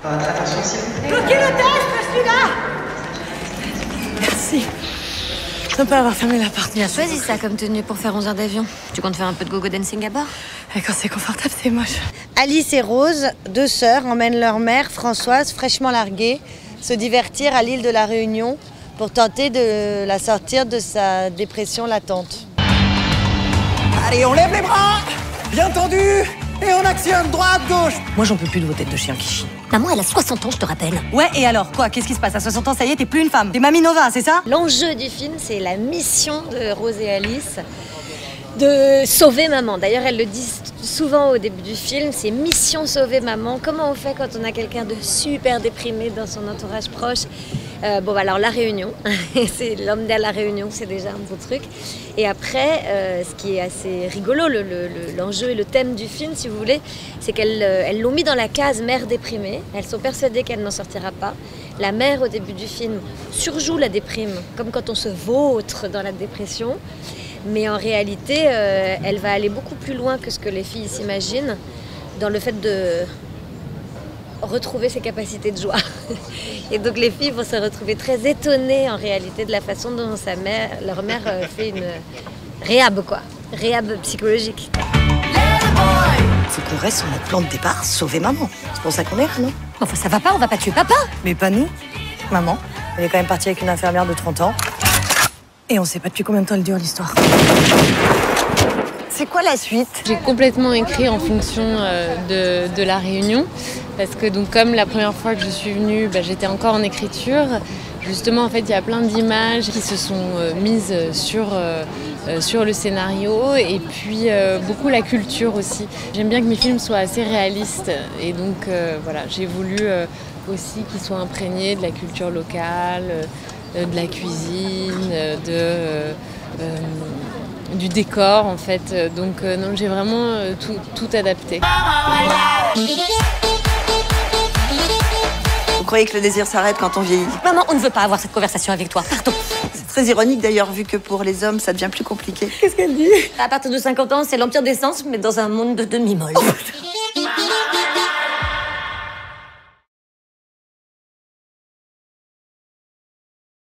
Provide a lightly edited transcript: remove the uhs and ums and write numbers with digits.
Attention, s'il vous plaît. Coquille l'otage, je suis là. Merci. Sympa d'avoir fermé la porte. Bien choisi ça comme tenue pour faire 11 heures d'avion. Tu comptes faire un peu de gogo dancing à bord? Et quand c'est confortable, c'est moche. Alice et Rose, deux sœurs, emmènent leur mère, Françoise, fraîchement larguée, se divertir à l'île de la Réunion pour tenter de la sortir de sa dépression latente. Allez, on lève les bras, bien tendu, et on actionne droite, gauche. Moi, j'en peux plus de vos têtes de chien qui chient. Maman, elle a 60 ans, je te rappelle. Ouais, et alors, quoi? Qu'est-ce qui se passe? À 60 ans, ça y est, t'es plus une femme. T'es Mamie Nova, c'est ça? L'enjeu du film, c'est la mission de Rose et Alice de sauver maman. D'ailleurs, elles le disent souvent au début du film, c'est mission sauver maman. Comment on fait quand on a quelqu'un de super déprimé dans son entourage proche? Bon, alors la Réunion, c'est l'emmener à la Réunion, c'est déjà un bon truc. Et après, ce qui est assez rigolo, l'enjeu et le thème du film, si vous voulez, c'est qu'elles l'ont mis dans la case mère déprimée. Elles sont persuadées qu'elle n'en sortira pas. La mère, au début du film, surjoue la déprime, comme quand on se vautre dans la dépression. Mais en réalité, elle va aller beaucoup plus loin que ce que les filles s'imaginent dans le fait de retrouver ses capacités de joie. Et donc les filles vont se retrouver très étonnées en réalité de la façon dont leur mère fait une réhab, quoi. Réhab psychologique. Faut qu'on reste sur notre plan de départ, sauver maman. C'est pour ça qu'on est là, non? Enfin, ça va pas, on va pas tuer papa. Mais pas nous. Maman, elle est quand même partie avec une infirmière de 30 ans. Et on sait pas depuis combien de temps elle dure l'histoire. C'est quoi la suite? J'ai complètement écrit en fonction de la Réunion. Parce que donc, comme la première fois que je suis venue, j'étais encore en écriture. Justement, en fait, il y a plein d'images qui se sont mises sur le scénario. Et puis, beaucoup la culture aussi. J'aime bien que mes films soient assez réalistes. Et donc, voilà, j'ai voulu aussi qu'ils soient imprégnés de la culture locale, de la cuisine, du décor en fait. Donc non, j'ai vraiment tout adapté. Vous croyez que le désir s'arrête quand on vieillit? Maman, on ne veut pas avoir cette conversation avec toi. Pardon. C'est très ironique d'ailleurs, vu que pour les hommes, ça devient plus compliqué. Qu'est-ce qu'elle dit? À partir de 50 ans, c'est l'empire des sens, mais dans un monde de demi-molle.